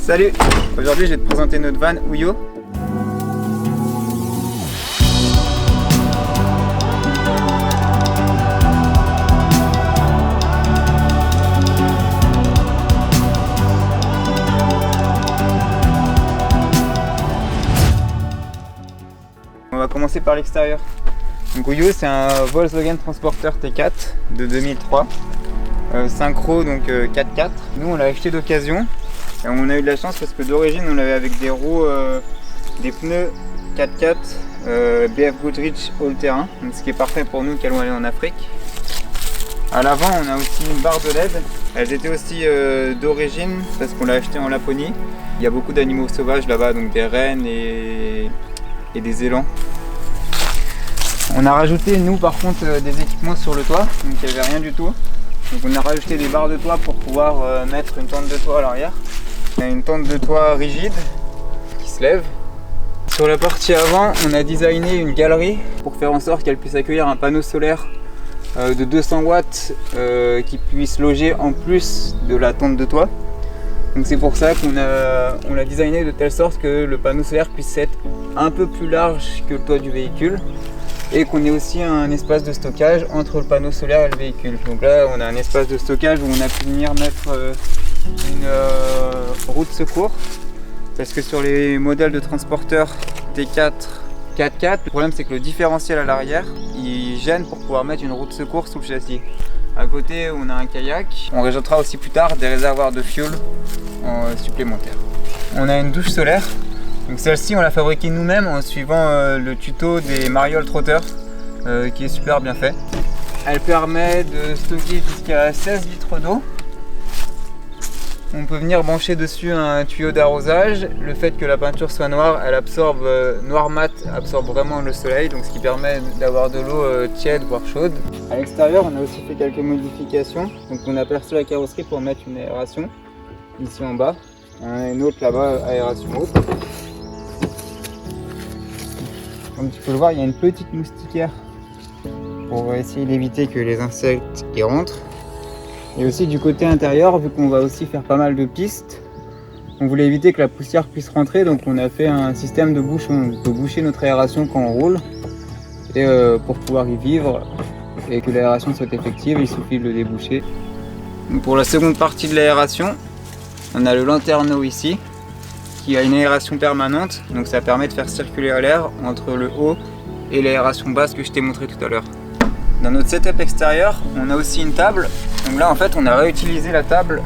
Salut! Aujourd'hui je vais te présenter notre van Ouyo. On va commencer par l'extérieur. Donc Ouyo, c'est un Volkswagen Transporter T4 de 2003, synchro, donc 4x4. Nous on l'a acheté d'occasion. On a eu de la chance parce que d'origine on l'avait avec des roues, des pneus 4x4 BF Goodrich all-terrain, donc ce qui est parfait pour nous qui allons aller en Afrique. À l'avant on a aussi une barre de LED. Elles étaient aussi d'origine parce qu'on l'a acheté en Laponie. Il y a beaucoup d'animaux sauvages là-bas, donc des rennes et des élans. On a rajouté nous par contre des équipements sur le toit, donc il n'y avait rien du tout. Donc on a rajouté des barres de toit pour pouvoir mettre une tente de toit à l'arrière. On a une tente de toit rigide qui se lève. Sur la partie avant, on a designé une galerie pour faire en sorte qu'elle puisse accueillir un panneau solaire de 200 watts qui puisse loger en plus de la tente de toit. Donc c'est pour ça qu'on l'a designé de telle sorte que le panneau solaire puisse être un peu plus large que le toit du véhicule et qu'on ait aussi un espace de stockage entre le panneau solaire et le véhicule. Donc là on a un espace de stockage où on a pu venir mettre une roue de secours, parce que sur les modèles de transporteurs T4 4x4, le problème c'est que le différentiel à l'arrière il gêne pour pouvoir mettre une roue de secours sous le châssis. À côté on a un kayak, on rajoutera aussi plus tard des réservoirs de fuel supplémentaires. On a une douche solaire, donc celle-ci on l'a fabriquée nous-mêmes en suivant le tuto des Mariole Trotter qui est super bien fait. Elle permet de stocker jusqu'à 16 litres d'eau. On peut venir brancher dessus un tuyau d'arrosage. Le fait que la peinture soit noire, elle absorbe, noir mat, absorbe vraiment le soleil, donc ce qui permet d'avoir de l'eau tiède voire chaude. À l'extérieur, on a aussi fait quelques modifications. Donc on a percé la carrosserie pour mettre une aération ici en bas. On a une autre là-bas, aération haute. Comme tu peux le voir, il y a une petite moustiquaire pour essayer d'éviter que les insectes y rentrent. Et aussi du côté intérieur, vu qu'on va aussi faire pas mal de pistes, on voulait éviter que la poussière puisse rentrer, donc on a fait un système de bouchon. On peut boucher notre aération quand on roule, et pour pouvoir y vivre et que l'aération soit effective, il suffit de le déboucher. Donc pour la seconde partie de l'aération, on a le lanterneau ici, qui a une aération permanente, donc ça permet de faire circuler l'air entre le haut et l'aération basse que je t'ai montré tout à l'heure. Dans notre setup extérieur, on a aussi une table. Donc là en fait on a réutilisé la table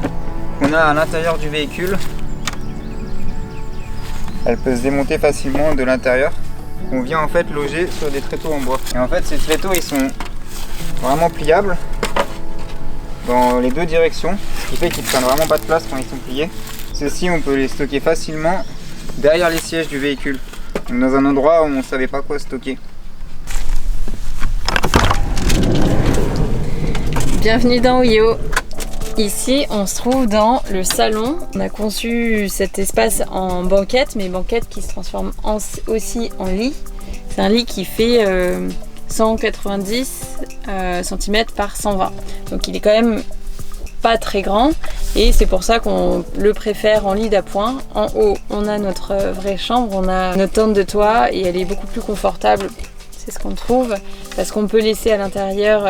qu'on a à l'intérieur du véhicule. Elle peut se démonter facilement de l'intérieur. On vient en fait loger sur des tréteaux en bois. Et en fait ces tréteaux ils sont vraiment pliables dans les deux directions, ce qui fait qu'ils ne prennent vraiment pas de place quand ils sont pliés. Ceux-ci on peut les stocker facilement derrière les sièges du véhicule, donc dans un endroit où on ne savait pas quoi stocker. Bienvenue dans Ouyo. Ici, on se trouve dans le salon. On a conçu cet espace en banquette, mais banquette qui se transforme aussi en lit. C'est un lit qui fait 190 cm par 120. Donc il est quand même pas très grand et c'est pour ça qu'on le préfère en lit d'appoint. En haut, on a notre vraie chambre, on a notre tente de toit et elle est beaucoup plus confortable. C'est ce qu'on trouve parce qu'on peut laisser à l'intérieur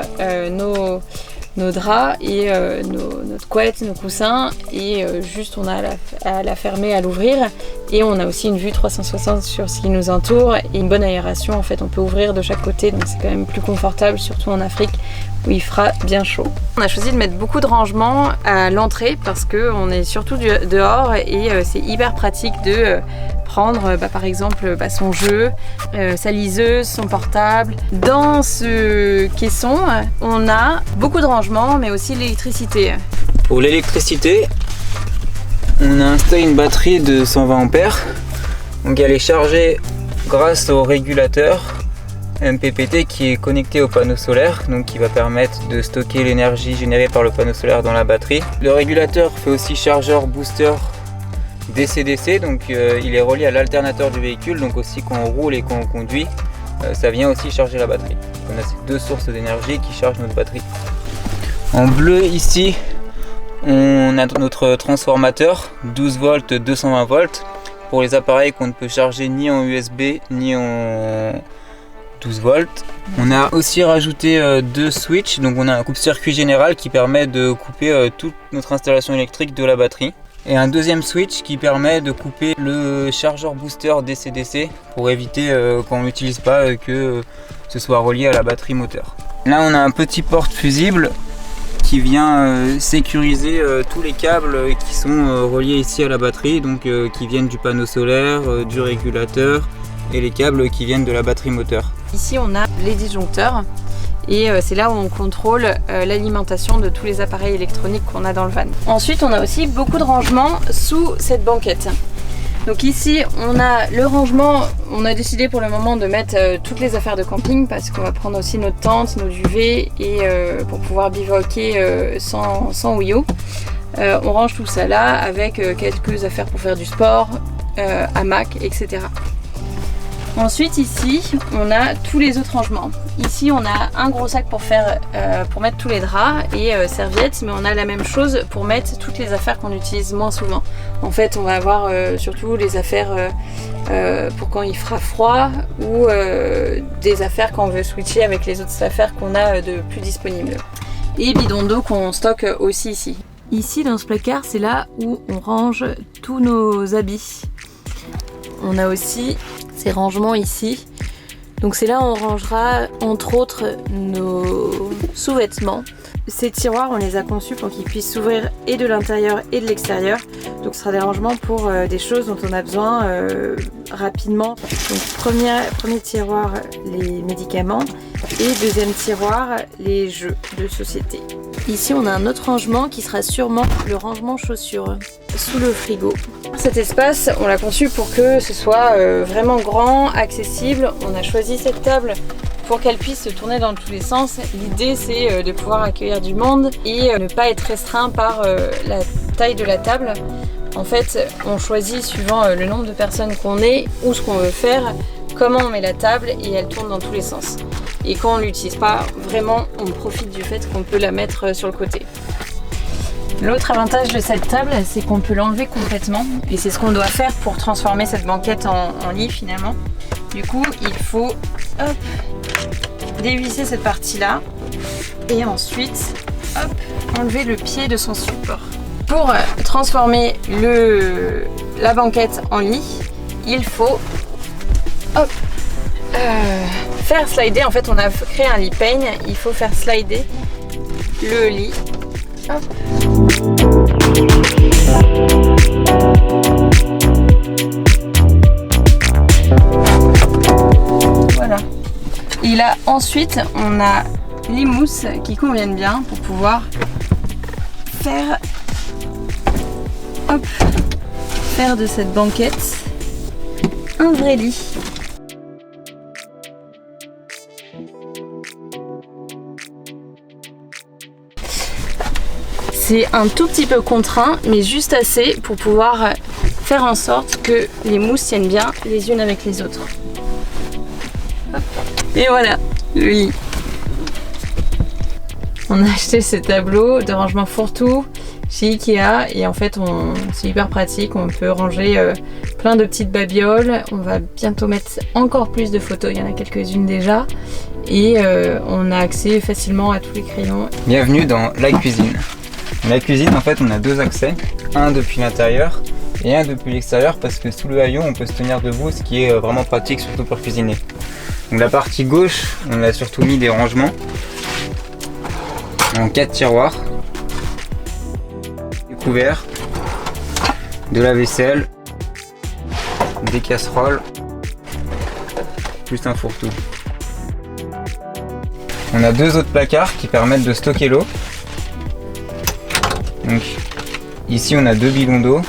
nos draps et notre couette, nos coussins et juste on a à la fermer, à l'ouvrir et on a aussi une vue 360 sur ce qui nous entoure et une bonne aération. En fait on peut ouvrir de chaque côté, donc c'est quand même plus confortable, surtout en Afrique où il fera bien chaud. On a choisi de mettre beaucoup de rangements à l'entrée parce qu'on est surtout dehors et c'est hyper pratique de prendre par exemple son jeu, sa liseuse, son portable. Dans ce caisson, on a beaucoup de rangements mais aussi l'électricité. Pour l'électricité, on a installé une batterie de 120 ampères. Donc elle est chargée grâce au régulateur MPPT qui est connecté au panneau solaire, donc qui va permettre de stocker l'énergie générée par le panneau solaire dans la batterie. Le régulateur fait aussi chargeur booster DC-DC, donc il est relié à l'alternateur du véhicule, donc aussi quand on roule et quand on conduit, ça vient aussi charger la batterie. On a ces deux sources d'énergie qui chargent notre batterie. En bleu ici, On a notre transformateur 12 volts 220 volts pour les appareils qu'on ne peut charger ni en USB ni en 12 volts. On a aussi rajouté deux switches, donc on a un coupe-circuit général qui permet de couper toute notre installation électrique de la batterie. Et un deuxième switch qui permet de couper le chargeur booster DC-DC pour éviter quand on l'utilise pas que ce soit relié à la batterie moteur. Là on a un petit porte-fusible qui vient sécuriser tous les câbles qui sont reliés ici à la batterie, donc qui viennent du panneau solaire, du régulateur et les câbles qui viennent de la batterie moteur. Ici on a les disjoncteurs et c'est là où on contrôle l'alimentation de tous les appareils électroniques qu'on a dans le van. Ensuite on a aussi beaucoup de rangements sous cette banquette. Donc ici on a le rangement, on a décidé pour le moment de mettre toutes les affaires de camping parce qu'on va prendre aussi notre tente, nos duvets et pour pouvoir bivouaquer sans Wiyo. On range tout ça là avec quelques affaires pour faire du sport, hamac, etc. Ensuite ici on a tous les autres rangements. Ici on a un gros sac pour mettre tous les draps et serviettes, mais on a la même chose pour mettre toutes les affaires qu'on utilise moins souvent. En fait on va avoir surtout les affaires pour quand il fera froid ou des affaires quand on veut switcher avec les autres affaires qu'on a de plus disponibles. Et bidons d'eau qu'on stocke aussi ici. Ici dans ce placard c'est là où on range tous nos habits. On a aussi ces rangements ici. Donc c'est là où on rangera entre autres nos sous-vêtements. Ces tiroirs on les a conçus pour qu'ils puissent s'ouvrir et de l'intérieur et de l'extérieur. Donc ce sera des rangements pour des choses dont on a besoin rapidement. Donc premier tiroir les médicaments et deuxième tiroir les jeux de société. Ici on a un autre rangement qui sera sûrement le rangement chaussures sous le frigo. Cet espace on l'a conçu pour que ce soit vraiment grand, accessible. On a choisi cette table pour qu'elle puisse se tourner dans tous les sens. L'idée c'est de pouvoir accueillir du monde et ne pas être restreint par la taille de la table. En fait on choisit suivant le nombre de personnes qu'on est ou ce qu'on veut faire, comment on met la table et elle tourne dans tous les sens. Et quand on ne l'utilise pas, vraiment on profite du fait qu'on peut la mettre sur le côté. L'autre avantage de cette table, c'est qu'on peut l'enlever complètement et c'est ce qu'on doit faire pour transformer cette banquette en lit finalement. Du coup, il faut dévisser cette partie-là et ensuite enlever le pied de son support. Pour transformer la banquette en lit, il faut faire slider. En fait, on a créé un lit peigne, il faut faire slider le lit. Voilà. Et là ensuite on a les mousses qui conviennent bien pour pouvoir faire de cette banquette un vrai lit. C'est un tout petit peu contraint, mais juste assez pour pouvoir faire en sorte que les mousses tiennent bien les unes avec les autres. Et voilà, le lit. On a acheté ce tableau de rangement fourre-tout chez Ikea et en fait c'est hyper pratique, on peut ranger plein de petites babioles. On va bientôt mettre encore plus de photos, il y en a quelques-unes déjà. Et on a accès facilement à tous les crayons. Bienvenue dans la cuisine. La cuisine, en fait, on a deux accès, un depuis l'intérieur et un depuis l'extérieur parce que sous le haillon, on peut se tenir debout, ce qui est vraiment pratique, surtout pour cuisiner. Donc la partie gauche, on a surtout mis des rangements en 4 tiroirs, des couverts, de la vaisselle, des casseroles, plus un fourre-tout. On a deux autres placards qui permettent de stocker l'eau. Donc ici on a deux bidons d'eau,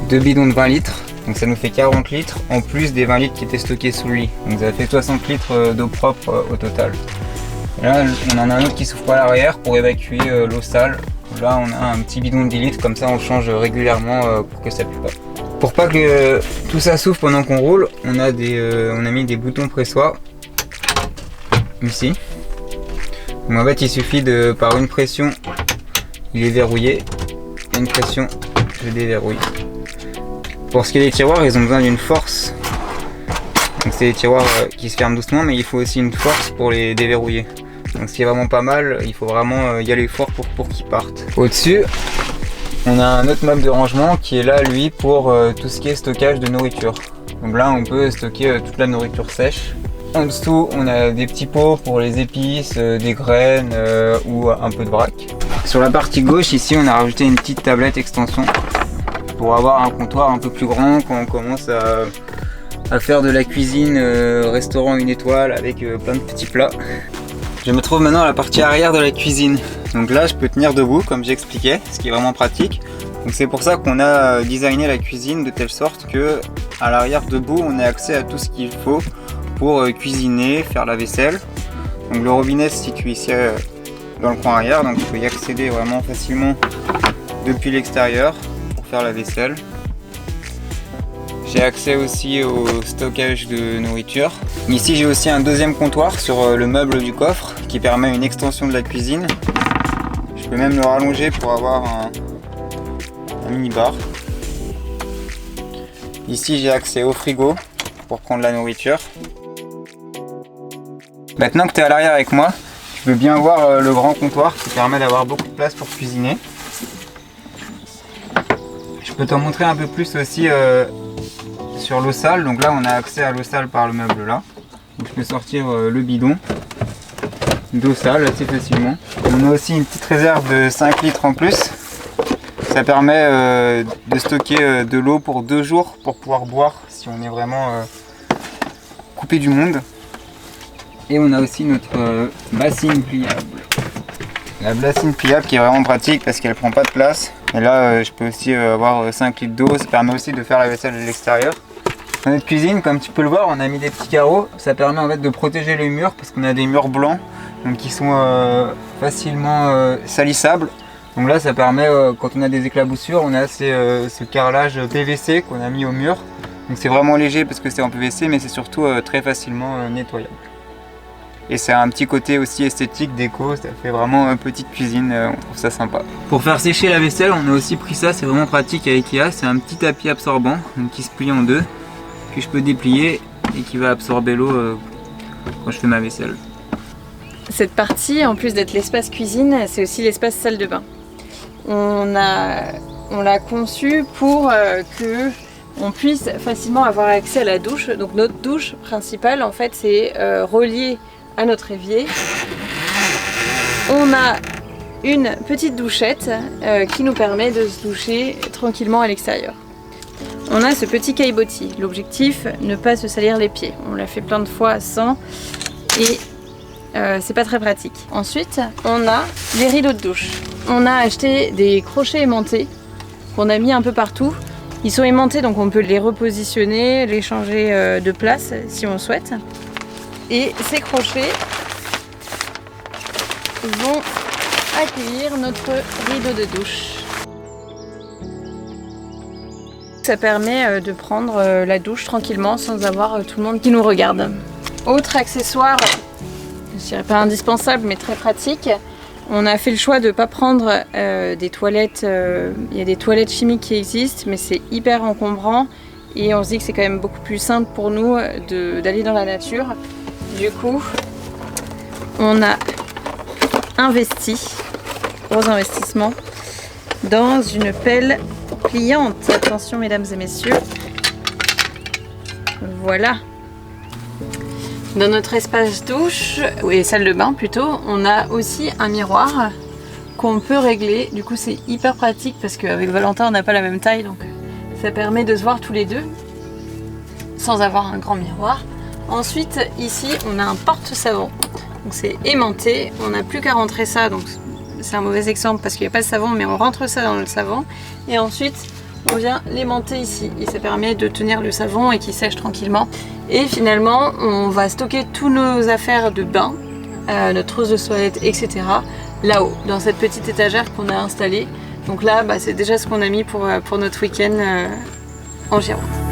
deux bidons de 20 litres, donc ça nous fait 40 litres en plus des 20 litres qui étaient stockés sous le lit. Donc ça fait 60 litres d'eau propre au total. Et là on en a un autre qui s'ouvre à l'arrière pour évacuer l'eau sale. Là on a un petit bidon de 10 litres, comme ça on change régulièrement pour que ça pue pas. Pour pas que tout ça s'ouvre pendant qu'on roule, on a mis des boutons pressoirs ici. Donc en fait il suffit par une pression il est verrouillé. Il y a une pression, je déverrouille. Pour ce qui est des tiroirs, ils ont besoin d'une force. Donc c'est des tiroirs qui se ferment doucement, mais il faut aussi une force pour les déverrouiller. Donc ce qui est vraiment pas mal, il faut vraiment y aller fort pour qu'ils partent. Au-dessus, on a un autre meuble de rangement qui est là, lui, pour tout ce qui est stockage de nourriture. Donc là, on peut stocker toute la nourriture sèche. En dessous, on a des petits pots pour les épices, des graines ou un peu de vrac. Sur la partie gauche, ici, on a rajouté une petite tablette extension pour avoir un comptoir un peu plus grand quand on commence à faire de la cuisine restaurant 1 étoile avec plein de petits plats. Je me trouve maintenant à la partie arrière de la cuisine. Donc là, je peux tenir debout, comme j'expliquais, ce qui est vraiment pratique. Donc c'est pour ça qu'on a designé la cuisine de telle sorte que à l'arrière debout, on a accès à tout ce qu'il faut pour cuisiner, faire la vaisselle. Donc le robinet se situe ici dans le coin arrière, donc on peut y accéder vraiment facilement depuis l'extérieur pour faire la vaisselle. J'ai accès aussi au stockage de nourriture. Ici j'ai aussi un deuxième comptoir sur le meuble du coffre qui permet une extension de la cuisine. Je peux même le rallonger pour avoir un mini bar. Ici j'ai accès au frigo pour prendre la nourriture. Maintenant que tu es à l'arrière avec moi, tu peux bien voir le grand comptoir qui permet d'avoir beaucoup de place pour cuisiner. Je peux t'en montrer un peu plus aussi sur l'eau sale. Donc là on a accès à l'eau sale par le meuble là. Donc je peux sortir le bidon d'eau sale assez facilement. On a aussi une petite réserve de 5 litres en plus. Ça permet de stocker de l'eau pour 2 jours pour pouvoir boire si on est vraiment coupé du monde. Et on a aussi notre bassine pliable. La bassine pliable qui est vraiment pratique parce qu'elle prend pas de place. Et là je peux aussi avoir 5 litres d'eau, ça permet aussi de faire la vaisselle de l'extérieur. Dans notre cuisine, comme tu peux le voir, on a mis des petits carreaux. Ça permet en fait de protéger les murs parce qu'on a des murs blancs donc qui sont facilement salissables. Donc là ça permet, quand on a des éclaboussures, on a ce carrelage PVC qu'on a mis au mur. Donc c'est vraiment léger parce que c'est en PVC, mais c'est surtout très facilement nettoyable. Et c'est un petit côté aussi esthétique, déco, ça fait vraiment une petite cuisine, on trouve ça sympa. Pour faire sécher la vaisselle, on a aussi pris ça, c'est vraiment pratique à Ikea, c'est un petit tapis absorbant donc qui se plie en deux, que je peux déplier et qui va absorber l'eau quand je fais ma vaisselle. Cette partie, en plus d'être l'espace cuisine, c'est aussi l'espace salle de bain. On l'a conçu pour que on puisse facilement avoir accès à la douche. Donc notre douche principale, en fait, c'est relié à notre évier. On a une petite douchette qui nous permet de se doucher tranquillement à l'extérieur. On a ce petit caillebotis. L'objectif, ne pas se salir les pieds. On l'a fait plein de fois sans et c'est pas très pratique. Ensuite, on a les rideaux de douche. On a acheté des crochets aimantés qu'on a mis un peu partout. Ils sont aimantés, donc on peut les repositionner, les changer de place si on souhaite. Et ces crochets vont accueillir notre rideau de douche. Ça permet de prendre la douche tranquillement sans avoir tout le monde qui nous regarde. Autre accessoire, je dirais pas indispensable mais très pratique, on a fait le choix de ne pas prendre des toilettes, il y a des toilettes chimiques qui existent mais c'est hyper encombrant et on se dit que c'est quand même beaucoup plus simple pour nous d'aller dans la nature. Du coup, on a investi, gros investissement, dans une pelle pliante. Attention mesdames et messieurs, voilà. Dans notre espace douche, et salle de bain plutôt, on a aussi un miroir qu'on peut régler. Du coup c'est hyper pratique parce qu'avec Valentin on n'a pas la même taille, donc ça permet de se voir tous les deux sans avoir un grand miroir. Ensuite ici on a un porte-savon, donc c'est aimanté, on n'a plus qu'à rentrer ça, donc c'est un mauvais exemple parce qu'il n'y a pas de savon, mais on rentre ça dans le savon et ensuite on vient l'aimanter ici et ça permet de tenir le savon et qu'il sèche tranquillement. Et finalement on va stocker tous nos affaires de bain, notre trousse de toilette, etc. là-haut, dans cette petite étagère qu'on a installée. Donc là c'est déjà ce qu'on a mis pour notre week-end en Gironde.